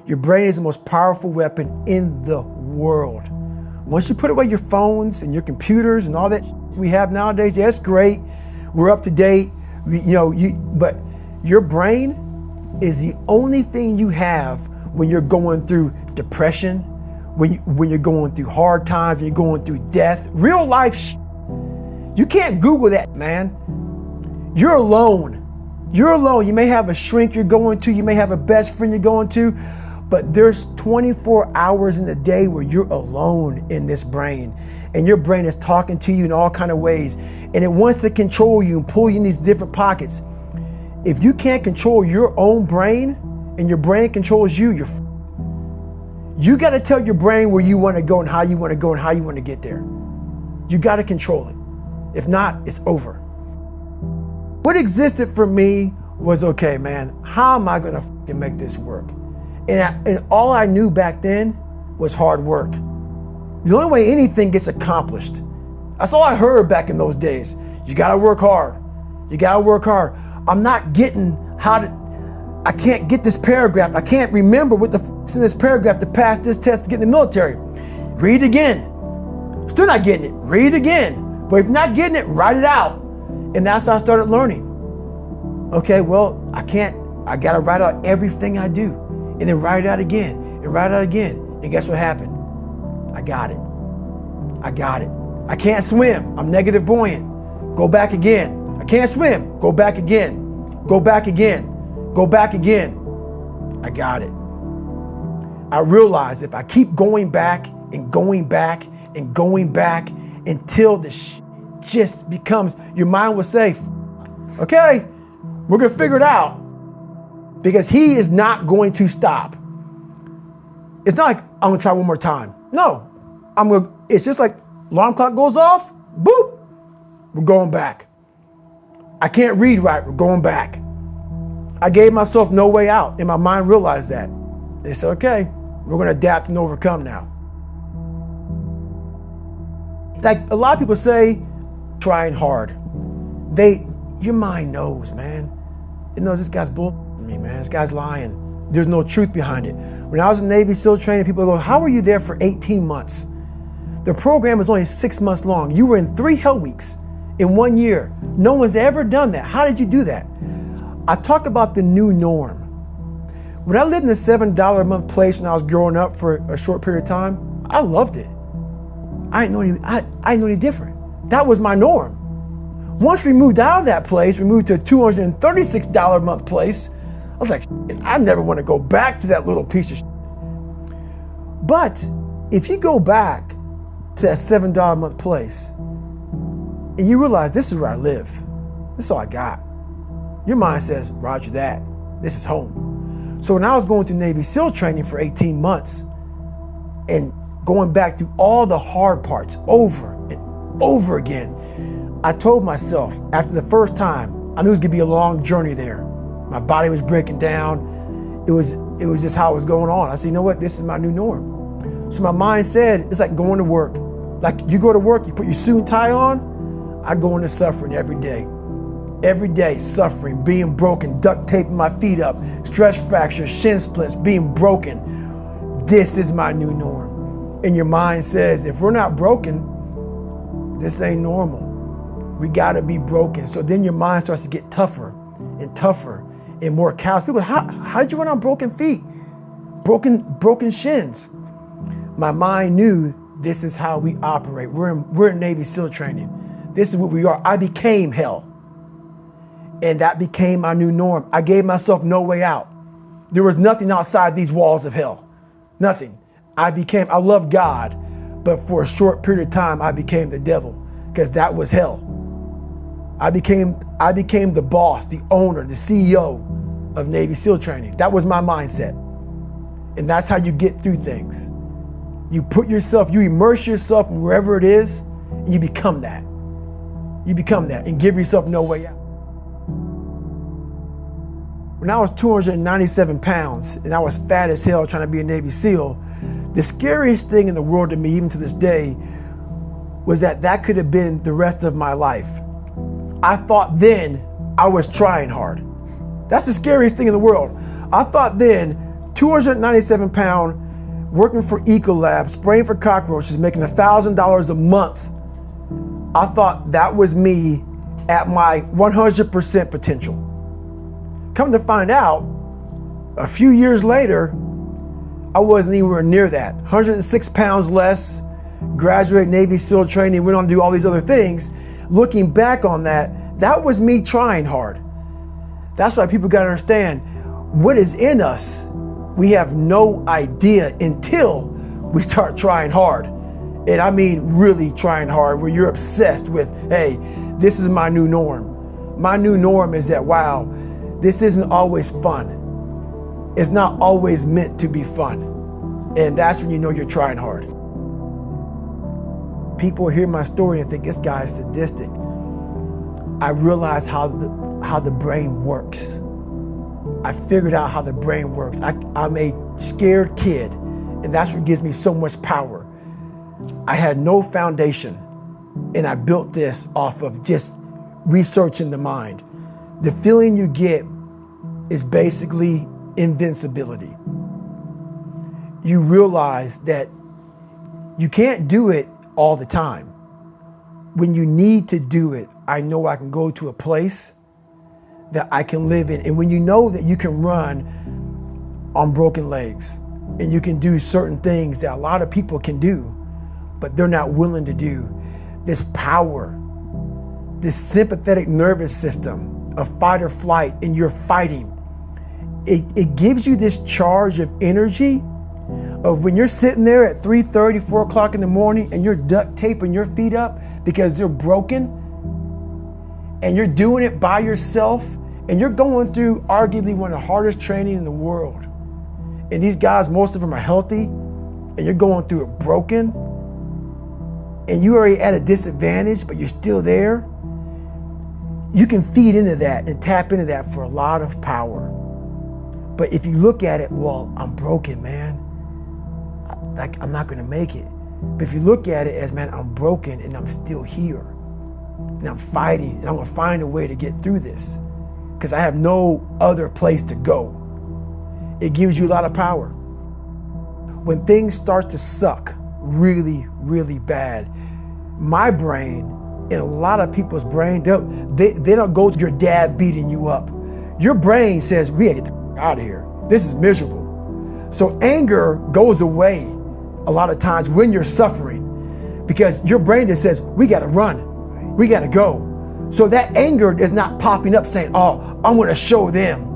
Your brain is the most powerful weapon in the world. Once you put away your phones and your computers and all that we have nowadays, yeah, it's great. We're up to date. But your brain is the only thing you have when you're going through depression, when you're going through hard times, when you're going through death, real life. You can't Google that, man. You're alone. You're alone. You may have a shrink you're going to, you may have a best friend you're going to, but there's 24 hours in the day where you're alone in this brain, and your brain is talking to you in all kinds of ways, and it wants to control you and pull you in these different pockets. If you can't control your own brain and your brain controls you, you got to tell your brain where you want to go and how you want to go and how you want to get there. You got to control it. If not, it's over. What existed for me was, okay, man, how am I going to make this work? And all I knew back then was hard work. The only way anything gets accomplished. That's all I heard back in those days. You got to work hard. You got to work hard. I'm not getting I can't get this paragraph. I can't remember what the f***'s in this paragraph to pass this test to get in the military. Read again. Still not getting it. Read again. But if you're not getting it, write it out. And that's how I started learning. Okay, well, I got to write out everything I do. And then write it out again. And write it out again. And guess what happened? I got it. I can't swim. I'm negative buoyant. Go back again. I can't swim. Go back again. Go back again. Go back again. I got it. I realized if I keep going back and going back and going back until the just becomes, your mind will say, okay, we're going to figure it out, because he is not going to stop. It's not like I'm going to try one more time. No, it's just like alarm clock goes off, boop, we're going back. I can't read right, we're going back. I gave myself no way out, and my mind realized that. They said, okay, we're going to adapt and overcome now. Like a lot of people say, trying hard. Your mind knows, man. It knows this guy's bullshitting me, man. This guy's lying. There's no truth behind it. When I was in Navy SEAL training, people go, how were you there for 18 months? The program was only 6 months long. You were in 3 hell weeks in 1 year. No one's ever done that. How did you do that? I talk about the new norm. When I lived in a $7 a month place when I was growing up for a short period of time, I loved it. I didn't know any different. That was my norm. Once we moved out of that place, we moved to a $236 a month place. I was like, I never want to go back to that little piece of shit. But if you go back to that $7 a month place and you realize this is where I live, this is all I got, your mind says, roger that, this is home. So when I was going through Navy SEAL training for 18 months and going back through all the hard parts over and over again, I told myself after the first time, I knew it was gonna be a long journey there. My body was breaking down. It was just how it was going on. I said, you know what? This is my new norm. So my mind said, it's like going to work. Like you go to work, you put your suit and tie on. I go into suffering every day. Every day, suffering, being broken, duct taping my feet up, stress fractures, shin splints, being broken. This is my new norm. And your mind says, if we're not broken, this ain't normal. We gotta be broken. So then your mind starts to get tougher and tougher and more callous. People, how'd you run on broken feet? Broken shins. My mind knew this is how we operate. We're in Navy SEAL training. This is what we are. I became hell. And that became my new norm. I gave myself no way out. There was nothing outside these walls of hell. Nothing. I love God, but for a short period of time, I became the devil, because that was hell. I became the boss, the owner, the CEO of Navy SEAL training. That was my mindset. And that's how you get through things. You immerse yourself in wherever it is, and you become that. You become that and give yourself no way out. When I was 297 pounds and I was fat as hell trying to be a Navy SEAL, the scariest thing in the world to me, even to this day, was that could have been the rest of my life. I thought then I was trying hard. That's the scariest thing in the world. I thought then 297 pound, working for Ecolab, spraying for cockroaches, making $1,000 a month. I thought that was me at my 100% potential. Come to find out, a few years later, I wasn't anywhere near that. 106 pounds less, graduated Navy SEAL training, went on to do all these other things. Looking back on that, that was me trying hard. That's why people gotta understand, what is in us, we have no idea until we start trying hard. And I mean really trying hard, where you're obsessed with, hey, this is my new norm. My new norm is that, wow, this isn't always fun. It's not always meant to be fun. And that's when you know you're trying hard. People hear my story and think this guy is sadistic. I realized how the brain works. I figured out how the brain works. I'm a scared kid, and that's what gives me so much power. I had no foundation, and I built this off of just researching the mind. The feeling you get is basically invincibility. You realize that you can't do it all the time. When you need to do it, I know I can go to a place that I can live in. And when you know that you can run on broken legs and you can do certain things that a lot of people can do, but they're not willing to do, this power, this sympathetic nervous system of fight or flight, and you're fighting, it gives you this charge of energy of when you're sitting there at 3:30, 4 o'clock in the morning and you're duct taping your feet up because they're broken, and you're doing it by yourself, and you're going through arguably one of the hardest training in the world. And these guys, most of them are healthy, and you're going through it broken, and you're already at a disadvantage, but you're still there. You can feed into that and tap into that for a lot of power. But if you look at it, well, I'm broken, man. I'm not gonna make it. But if you look at it as, man, I'm broken and I'm still here. And I'm fighting, and I'm gonna find a way to get through this because I have no other place to go. It gives you a lot of power. When things start to suck really, really bad, my brain and a lot of people's brain, they don't go to your dad beating you up. Your brain says, we gotta get the out of here. This is miserable. So anger goes away a lot of times when you're suffering because your brain just says, we gotta run, we gotta go. So that anger is not popping up saying, oh, I wanna show them,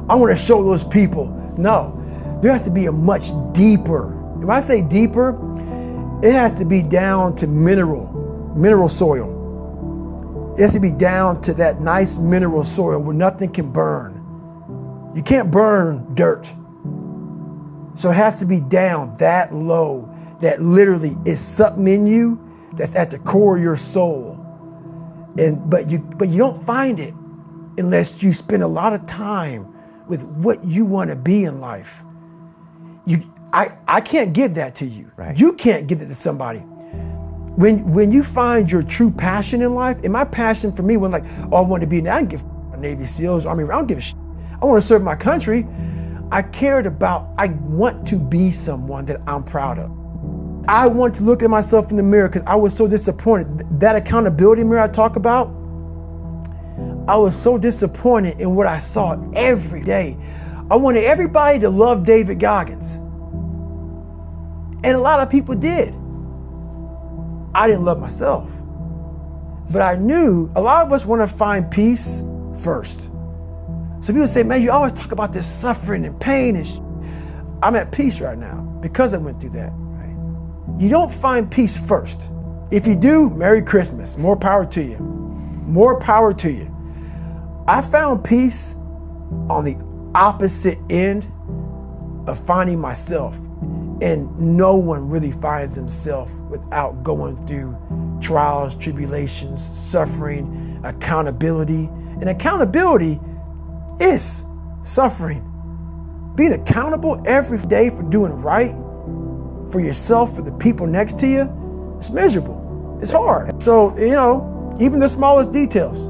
I wanna show those people. No, there has to be a much deeper, when I say deeper, it has to be down to mineral soil. It has to be down to that nice mineral soil where nothing can burn. You can't burn dirt. So it has to be down that low, that literally is something in you that's at the core of your soul. But you don't find it unless you spend a lot of time with what you want to be in life. I can't give that to you. Right. You can't give it to somebody. When you find your true passion in life, and my passion for me when like, oh, I want to be, I don't give a Navy SEALs, Army, I don't give a shit. I want to serve my country. I want to be someone that I'm proud of. I want to look at myself in the mirror because I was so disappointed. That accountability mirror I talk about, I was so disappointed in what I saw every day. I wanted everybody to love David Goggins. And a lot of people did. I didn't love myself. But I knew a lot of us want to find peace first. So people say, man, you always talk about this suffering and pain and I'm at peace right now because I went through that. Right? You don't find peace first. If you do, Merry Christmas. More power to you. More power to you. I found peace on the opposite end of finding myself. And no one really finds themselves without going through trials, tribulations, suffering, accountability. And accountability is suffering. Being accountable every day for doing right for yourself, for the people next to you, it's miserable. It's hard. So, even the smallest details.